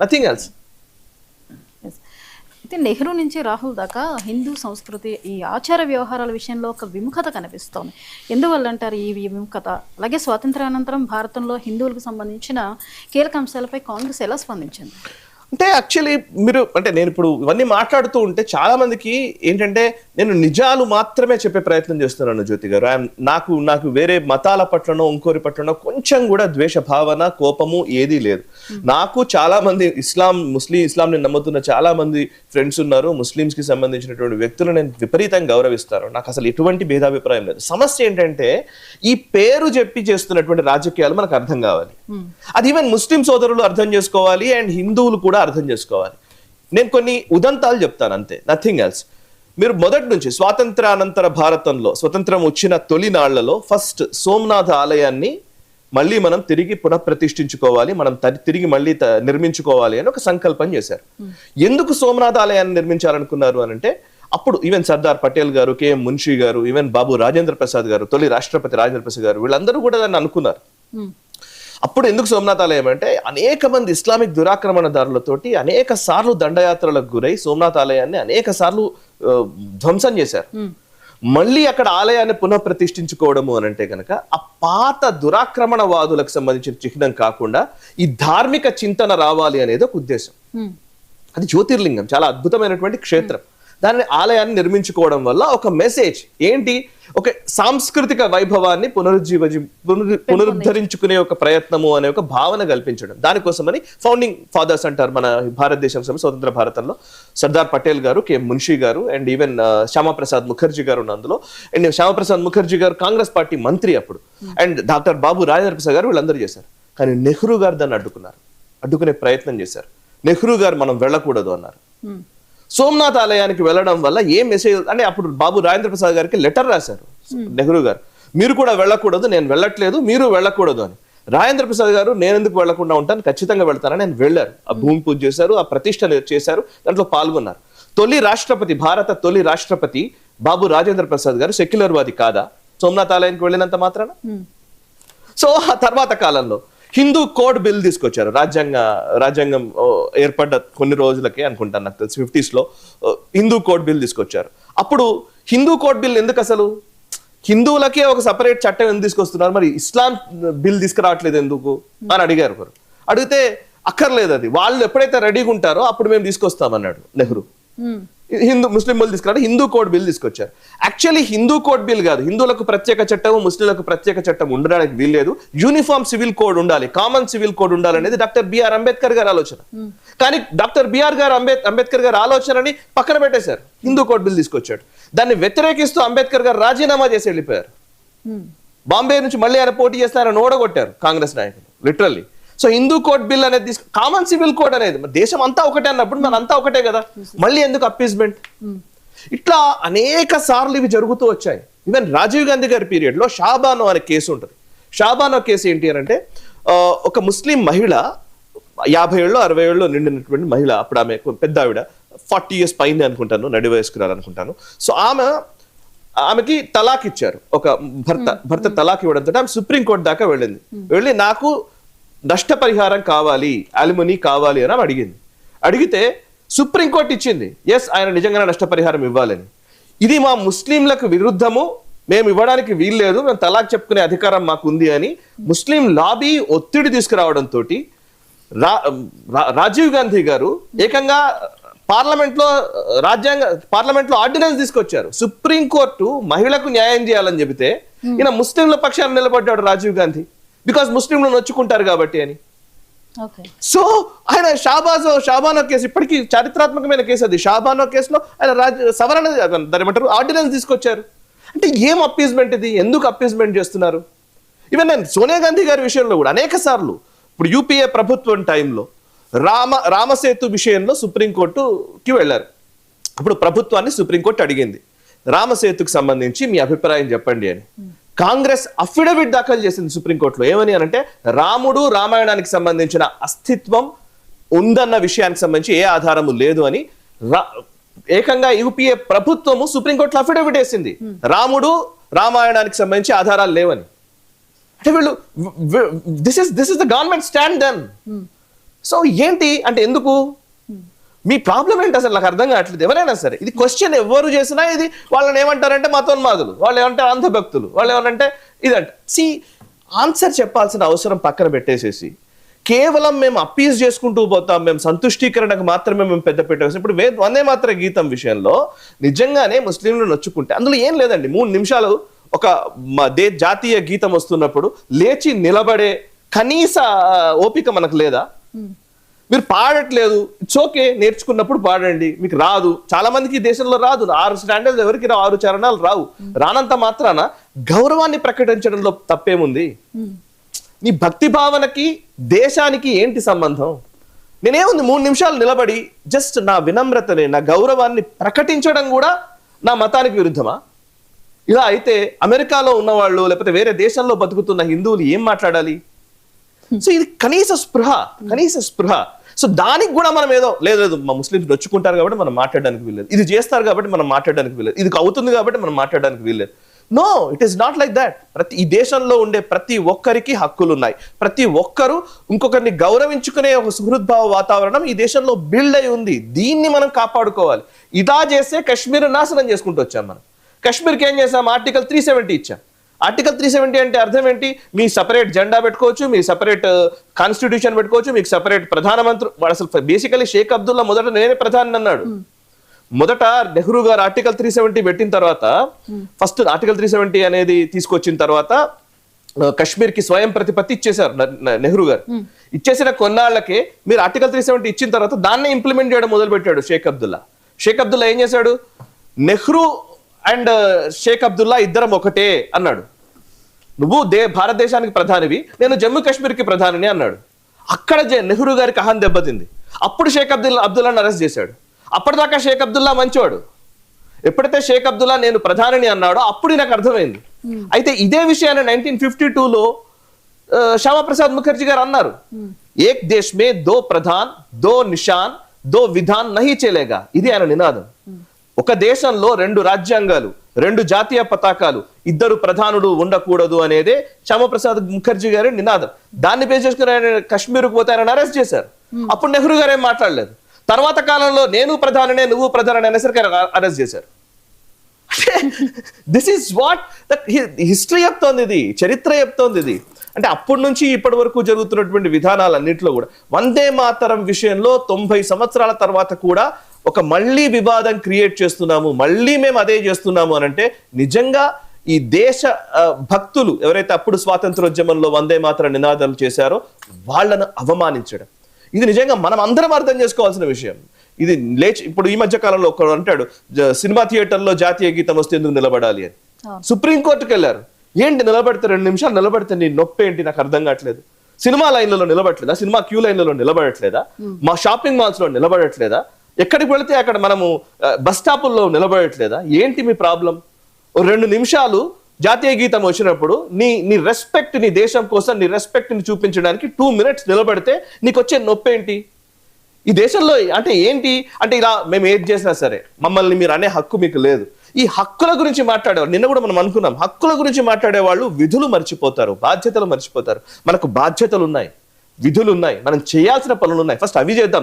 Nothing else. అయితే నెహ్రూ నుంచి రాహుల్ దాకా హిందూ సంస్కృతి ఈ ఆచార వ్యవహారాల విషయంలో ఒక విముఖత కనిపిస్తోంది. ఎందువల్ల అంటారు ఈ విముఖత? అలాగే స్వాతంత్రానంతరం భారతంలో హిందువులకు సంబంధించిన కీలక అంశాలపై కాంగ్రెస్ ఎలా స్పందించింది? అంటే యాక్చువల్లీ నేను ఇప్పుడు ఇవన్నీ మాట్లాడుతూ ఉంటే చాలా మందికి ఏంటంటే నేను నిజాలు మాత్రమే చెప్పే ప్రయత్నం చేస్తున్నాను జ్యోతి గారు. నాకు వేరే మతాల పట్లనో ఇంకోరి పట్లనో కొంచెం కూడా ద్వేష భావన కోపము ఏదీ లేదు. నాకు చాలా మంది ఇస్లాంని నమ్ముతున్న చాలా మంది ఫ్రెండ్స్ ఉన్నారు. ముస్లిమ్స్ కి సంబంధించినటువంటి వ్యక్తులు నేను విపరీతంగా గౌరవిస్తాను. నాకు అసలు ఎటువంటి భేదాభిప్రాయం లేదు. సమస్య ఏంటంటే ఈ పేరు చెప్పి చేస్తున్నటువంటి రాజకీయాలు మనకు అర్థం కావాలి. అది ఈవెన్ ముస్లిం సోదరులు అర్థం చేసుకోవాలి అండ్ హిందువులు కూడా అర్థం చేసుకోవాలి. నేను కొన్ని ఉదంతాలు చెప్తాను అంతే, నథింగ్ ఎల్స్. మీరు మొదటి నుంచి స్వాతంత్రానంతర భారతంలో స్వతంత్రం వచ్చిన తొలి నాళ్లలో ఫస్ట్ సోమనాథ ఆలయాన్ని మళ్ళీ మనం తిరిగి పునఃప్రతిష్ఠించుకోవాలి, మనం తిరిగి మళ్ళీ నిర్మించుకోవాలి అని ఒక సంకల్పం చేశారు. ఎందుకు సోమనాథ ఆలయాన్ని నిర్మించాలనుకున్నారు అని అంటే అప్పుడు ఈవెన్ సర్దార్ పటేల్ గారు, కేఎం మున్షి గారు, ఈవెన్ బాబు రాజేంద్ర ప్రసాద్ గారు, తొలి రాష్ట్రపతి రాజేంద్ర ప్రసాద్ గారు, వీళ్ళందరూ కూడా దాన్ని అనుకున్నారు. అప్పుడు ఎందుకు సోమనాథ్ ఆలయం అంటే అనేక మంది ఇస్లామిక్ దురాక్రమణదారులతోటి అనేక సార్లు దండయాత్రలకు గురై సోమనాథ్ ఆలయాన్ని అనేక సార్లు ధ్వంసం చేశారు. మళ్ళీ అక్కడ ఆలయాన్ని పునఃప్రతిష్ఠించుకోవడము అని అంటే కనుక ఆ పాత దురాక్రమణవాదులకు సంబంధించిన చిహ్నం కాకుండా ఈ ధార్మిక చింతన రావాలి అనేది ఒక ఉద్దేశం. అది జ్యోతిర్లింగం, చాలా అద్భుతమైనటువంటి క్షేత్రం. దాన్ని ఆలయాన్ని నిర్మించుకోవడం వల్ల ఒక మెసేజ్ ఏంటి, ఒక సాంస్కృతిక వైభవాన్ని పునరుద్ధరించుకునే ఒక ప్రయత్నము అనే ఒక భావన కల్పించడం. దానికోసమని ఫౌండింగ్ ఫాదర్స్ అంటారు మన భారతదేశం స్వతంత్ర భారతంలో సర్దార్ పటేల్ గారు, కె మున్షి గారు అండ్ ఈవెన్ శ్యామప్రసాద్ ముఖర్జీ గారు అందులో. అండ్ శ్యామప్రసాద్ ముఖర్జీ గారు కాంగ్రెస్ పార్టీ మంత్రి అప్పుడు. అండ్ డాక్టర్ బాబు రాజేంద్ర ప్రసాద్ గారు వీళ్ళందరూ చేశారు. కానీ నెహ్రూ గారు దాన్ని అడ్డుకునే ప్రయత్నం చేశారు. నెహ్రూ గారు మనం వెళ్ళకూడదు అన్నారు. సోమనాథ్ ఆలయానికి వెళ్ళడం వల్ల ఏ మెసేజ్ అంటే అప్పుడు బాబు రాజేంద్ర ప్రసాద్ గారికి లెటర్ రాశారు నెహ్రూ గారు, మీరు కూడా వెళ్ళకూడదు, నేను వెళ్ళట్లేదు, మీరు వెళ్ళకూడదు అని. రాజేంద్ర ప్రసాద్ గారు నేను ఎందుకు వెళ్లకుండా ఉంటాను, ఖచ్చితంగా వెళ్తానని నేను వెళ్ళారు. ఆ భూమి పూజ చేశారు, ఆ ప్రతిష్ట చేశారు, దాంట్లో పాల్గొన్నారు. భారత తొలి రాష్ట్రపతి బాబు రాజేంద్ర ప్రసాద్ గారు సెక్యులర్ వాది కాదా సోమనాథ్ ఆలయానికి వెళ్ళినంత మాత్రాన? సో ఆ తర్వాత కాలంలో హిందూ కోడ్ బిల్ తీసుకొచ్చారు. రాజ్యాంగం ఏర్పడ్డ కొన్ని రోజులకే అనుకుంటాను, నాకు తెలిసి 50s లో హిందూ కోడ్ బిల్ తీసుకొచ్చారు. అప్పుడు హిందూ కోడ్ బిల్ ఎందుకు, అసలు హిందువులకే ఒక సపరేట్ చట్టం ఎందుకు తీసుకొస్తున్నారు, మరి ఇస్లాం బిల్ తీసుకురావట్లేదు ఎందుకు అని అడిగారు. అడిగితే అక్కర్లేదు, అది వాళ్ళు ఎప్పుడైతే రెడీగా ఉంటారో అప్పుడు మేము తీసుకొస్తామన్నాడు నెహ్రూ. ముస్లిం బిల్ తీసుకురాడు, హిందూ కోడ్ బిల్ తీసుకొచ్చారు. యాక్చువల్లీ హిందూ కోడ్ బిల్ కాదు, హిందువులకు ప్రత్యేక చట్టం, ముస్లింలకు ప్రత్యేక చట్టం ఉండడానికి వీల్లేదు, యూనిఫామ్ సివిల్ కోడ్ ఉండాలి, కామన్ సివిల్ కోడ్ ఉండాలి అనేది డాక్టర్ బిఆర్ అంబేద్కర్ గారి ఆలోచన. కానీ డాక్టర్ అంబేద్కర్ గారి ఆలోచనని పక్కన పెట్టేశారు, హిందూ కోడ్ బిల్ తీసుకొచ్చాడు. దాన్ని వ్యతిరేకిస్తూ అంబేద్కర్ గారు రాజీనామా చేసి వెళ్ళిపోయారు. బాంబే నుంచి మళ్ళీ ఆయన పోటీ చేస్తారని ఓడగొట్టారు కాంగ్రెస్ నాయకులు literally. So Hindu code bill అనేది కామన్ సివిల్ కోడ్ అనేది దేశం అంతా ఒకటే అన్నప్పుడు మన అంతా ఒకటే కదా, మళ్ళీ ఎందుకు అప్పీస్మెంట్? ఇట్లా అనేక సార్లు ఇవి జరుగుతూ వచ్చాయి. ఈవెన్ రాజీవ్ గాంధీ గారి పీరియడ్ లో షాబానో అనే కేసు ఉంటుంది. షాబానో కేసు ఏంటి అని అంటే ఒక ముస్లిం మహిళ 50 ఏళ్ళు 60 ఏళ్ళు నిండినటువంటి మహిళ, అప్పుడు ఆమె పెద్ద ఆవిడ 40 years పైన అనుకుంటాను, నడి వయస్కురాలనుకుంటాను. సో ఆమెకి తలాక్ ఇచ్చారు, ఒక భర్త తలాక్ ఇవ్వడంతో ఆమె సుప్రీంకోర్టు దాకా వెళ్ళి నాకు నష్టపరిహారం కావాలి, అలిమనీ కావాలి అని అడిగితే సుప్రీంకోర్టు ఇచ్చింది, ఎస్ ఆయన నిజంగానే నష్టపరిహారం ఇవ్వాలని. ఇది మా ముస్లింలకు విరుద్ధము, మేము ఇవ్వడానికి వీల్లేదు, మేము తలాక్ చెప్పుకునే అధికారం మాకు ఉంది అని ముస్లిం లాబీ ఒత్తిడి తీసుకురావడంతో రాజీవ్ గాంధీ గారు ఏకంగా పార్లమెంట్లో ఆర్డినెన్స్ తీసుకొచ్చారు. సుప్రీంకోర్టు మహిళకు న్యాయం చేయాలని చెబితే ఈయన ముస్లింల పక్షాన నిలబడ్డాడు రాజీవ్ గాంధీ, బికాస్ ముస్లింలు నొచ్చుకుంటారు కాబట్టి అని. సో ఆయన షాబానో కేసు ఇప్పటికీ చారిత్రాత్మకమైన కేసు, అది షాబానో కేసులో ఆయన సవరణ దాని ఆర్డినెన్స్ తీసుకొచ్చారు. అంటే ఏం అప్పీస్మెంట్ ఇది, ఎందుకు అప్పీస్మెంట్ చేస్తున్నారు? ఈవెన్ నేను సోనియా గాంధీ గారి విషయంలో కూడా అనేక సార్లు, ఇప్పుడు యూపీఏ ప్రభుత్వం టైంలో రామసేతు విషయంలో సుప్రీంకోర్టుకి వెళ్ళారు. అప్పుడు ప్రభుత్వాన్ని సుప్రీంకోర్టు అడిగింది, రామసేతుకు సంబంధించి మీ అభిప్రాయం చెప్పండి అని. కాంగ్రెస్ అఫిడవిట్ దాఖలు చేసింది సుప్రీంకోర్టులో. ఏమని అనంటే రాముడు రామాయణానికి సంబంధించిన అస్తిత్వం ఉందన్న విషయానికి సంబంధించి ఏ ఆధారము లేదు అని ఏకంగా యూపీఏ ప్రభుత్వము సుప్రీంకోర్టులో అఫిడవిట్ వేసింది, రాముడు రామాయణానికి సంబంధించి ఆధారాలు లేవని. అంటే వీళ్ళు this is the government stand then. So ఏంటి అంటే ఎందుకు మీ ప్రాబ్లం ఏంటి అసలు నాకు అర్థం కావట్లేదు. ఎవరైనా సరే ఇది క్వశ్చన్ ఎవరు చేసినా ఇది వాళ్ళని ఏమంటారంటే మతోన్మాదులు, వాళ్ళు ఏమంటారు అంధభక్తులు, వాళ్ళు ఏమనంటే ఇదంట. ఆన్సర్ చెప్పాల్సిన అవసరం పక్కన పెట్టేసేసి కేవలం మేము అప్పీజ్ చేసుకుంటూ పోతాం, మేము సంతుష్టీకరణకు మాత్రమే మేము పెద్ద పెట్టేస్తాం. ఇప్పుడు వందే మాత్ర గీతం విషయంలో నిజంగానే ముస్లింలు నొచ్చుకుంటే అందులో ఏం లేదండి. 3 నిమిషాలు ఒక జాతీయ గీతం వస్తున్నప్పుడు లేచి నిలబడే కనీస ఓపిక మనకు లేదా? మీరు పాడట్లేదు, ఇట్స్ ఓకే, నేర్చుకున్నప్పుడు పాడండి. మీకు రాదు, చాలా మందికి ఈ దేశంలో రాదు, 6 స్టాండర్డ్స్ ఎవరికి రావు, 6 చరణాలు రావు. రానంత మాత్రాన గౌరవాన్ని ప్రకటించడంలో తప్పేముంది? నీ భక్తి భావనకి దేశానికి ఏంటి సంబంధం? నేనేముంది 3 నిమిషాలు నిలబడి జస్ట్ నా వినమ్రతని, నా గౌరవాన్ని ప్రకటించడం కూడా నా మతానికి విరుద్ధమా? ఇలా అయితే అమెరికాలో ఉన్నవాళ్ళు లేకపోతే వేరే దేశంలో బతుకుతున్న హిందువులు ఏం మాట్లాడాలి? సో ఇది కనీస స్పృహ. సో దానికి కూడా మనం ఏదో లేదు మా ముస్లింస్ నొచ్చుకుంటారు కాబట్టి మనం మాట్లాడడానికి వీల్లేదు, ఇది చేస్తారు కాబట్టి మనం మాట్లాడడానికి వీల్లేదు, ఇది అవుతుంది కాబట్టి మనం మాట్లాడడానికి వీల్లేదు. No, it is not like that. ఈ దేశంలో ఉండే ప్రతి ఒక్కరికి హక్కులు ఉన్నాయి. ప్రతి ఒక్కరు ఇంకొకరిని గౌరవించుకునే ఒక సుహృద్భావ వాతావరణం ఈ దేశంలో బిల్డ్ అయి ఉంది. దీన్ని మనం కాపాడుకోవాలి. ఇదా చేస్తే కాశ్మీర్ నాశనం చేసుకుంటూ వచ్చాం. మనం కాశ్మీర్కి ఏం చేసాం? ఆర్టికల్ 370 ఇచ్చాం. ఆర్టికల్ 370 అంటే అర్థం ఏంటి? మీ సపరేట్ జెండా పెట్టుకోవచ్చు, మీ సపరేట్ కాన్స్టిట్యూషన్ పెట్టుకోవచ్చు, మీకు సపరేట్ ప్రధానమంత్రి. అసలు బేసికలీ షేక్ అబ్దుల్లా మొదట నేనే ప్రధాని అన్నాడు. మొదట నెహ్రూ గారు ఆర్టికల్ 370 పెట్టిన తర్వాత, ఫస్ట్ ఆర్టికల్ 370 అనేది తీసుకొచ్చిన తర్వాత కశ్మీర్ కి స్వయం ప్రతిపత్తి ఇచ్చేశారు నెహ్రూ గారు. ఇచ్చేసిన కొన్నాళ్లకే మీరు ఆర్టికల్ 370 ఇచ్చిన తర్వాత దాన్ని ఇంప్లిమెంట్ చేయడం మొదలు పెట్టాడు షేక్ అబ్దుల్లా. షేక్ అబ్దుల్లా ఏం చేశాడు? నెహ్రూ అండ్ షేక్ అబ్దుల్లా ఇద్దరం ఒకటే అన్నాడు. నువ్వు భారతదేశానికి ప్రధానివి, నేను జమ్మూ కాశ్మీర్కి ప్రధానిని అన్నాడు. అక్కడ నెహ్రూ గారికి అహం దెబ్బతింది. అప్పుడు షేక్ అబ్దుల్లాని అరెస్ట్ చేశాడు. అప్పటిదాకా షేక్ అబ్దుల్లా మంచివాడు. ఎప్పుడైతే షేక్ అబ్దుల్లా నేను ప్రధానిని అన్నాడో అప్పుడు నాకు అర్థమైంది. అయితే ఇదే విషయాన్ని 1952లో శ్యామప్రసాద్ ముఖర్జీ గారు అన్నారు. ఏక్ దేశ్ మే దో ప్రధాన్, దో నిషాన్, దో విధాన్ నహీ చలేగా. ఇది ఆయన నినాదం. ఒక దేశంలో 2 రాజ్యాంగాలు, 2 జాతీయ పతాకాలు, 2 ప్రధానులు ఉండకూడదు అనేదే శ్యామప్రసాద్ ముఖర్జీ గారి నినాదం. దాన్ని బేస్ చేసుకుని ఆయన కాశ్మీర్కు పోతే ఆయన అరెస్ట్ చేశారు. అప్పుడు నెహ్రూ గారు ఏం మాట్లాడలేదు. తర్వాత కాలంలో నేను ప్రధానినే, నువ్వు ప్రధాని అనేసరికి అరెస్ట్ చేశారు. దిస్ ఈస్ వాట్ హిస్టరీ చెప్తోంది, ఇది చరిత్ర చెప్తోంది. ఇది అంటే అప్పటి నుంచి ఇప్పటి వరకు జరుగుతున్నటువంటి విధానాలన్నింటిలో కూడా వందే మాతరం విషయంలో 90 సంవత్సరాల తర్వాత కూడా ఒక మళ్ళీ వివాదం క్రియేట్ చేస్తున్నాము, మళ్ళీ మేము అదే చేస్తున్నాము అని అంటే నిజంగా ఈ దేశ భక్తులు ఎవరైతే అప్పుడు స్వాతంత్రోద్యమంలో వందే మాతరం నినాదాలు చేశారో వాళ్ళను అవమానించడం, ఇది నిజంగా మనం అందరం అర్థం చేసుకోవాల్సిన విషయం. ఇది ఇప్పుడు ఈ మధ్య కాలంలో ఒకడు అంటాడు సినిమా థియేటర్లో జాతీయ గీతం వస్తే ఎందుకు నిలబడాలి అని. సుప్రీంకోర్టుకు వెళ్ళారు. ఏంటి నిలబడితే 2 నిమిషాలు నిలబడితే నీ నొప్పి ఏంటి? నాకు అర్థం కావట్లేదు. సినిమా లైన్లలో నిలబడట్లేదా? సినిమా క్యూ లైన్లలో నిలబడట్లేదా? మా షాపింగ్ మాల్స్ లో నిలబడట్లేదా? ఎక్కడికి వెళితే అక్కడ మనము బస్ స్టాపుల్లో నిలబడట్లేదా? ఏంటి మీ ప్రాబ్లం? 2 నిమిషాలు జాతీయ గీతం వచ్చినప్పుడు నీ రెస్పెక్ట్, నీ దేశం కోసం నీ రెస్పెక్ట్ ని చూపించడానికి 2 మినిట్స్ నిలబడితే నీకు వచ్చే నొప్పి ఏంటి? ఈ దేశంలో అంటే ఏంటి అంటే ఇలా మేము ఏది చేసినా సరే మమ్మల్ని మీరు అనే హక్కు మీకు లేదు. ఈ హక్కుల గురించి మాట్లాడేవారు నిన్న కూడా మనం అనుకున్నాం. హక్కుల గురించి మాట్లాడే వాళ్ళు విధులు మర్చిపోతారు, బాధ్యతలు మర్చిపోతారు. మనకు బాధ్యతలు ఉన్నాయి, విధులు ఉన్నాయి, మనం చేయాల్సిన పనులు ఉన్నాయి. ఫస్ట్ అవి చేద్దాం.